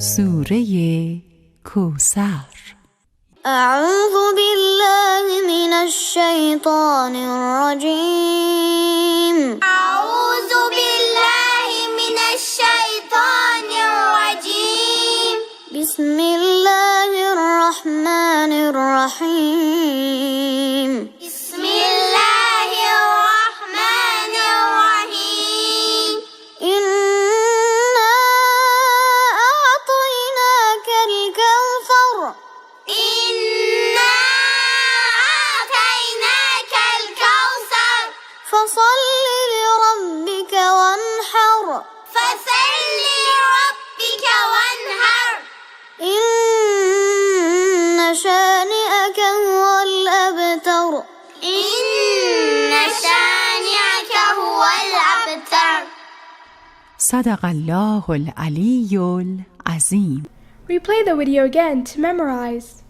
سوره کوثر. أعوذ بالله من الشيطان الرجيم. أعوذ بالله من الشيطان الرجيم. بسم الله الرحمن الرحيم. بسم الله الرحمن الرحيم. إنا أعطيناك الكوثر. إنا أعطيناك الكوثر. فصل لربك وانحر. فصل لربك وانحر. إن شانئك هو الأبتر. إن شانئك هو الأبتر. صدق الله العلی العظیم. Replay the video again to memorize.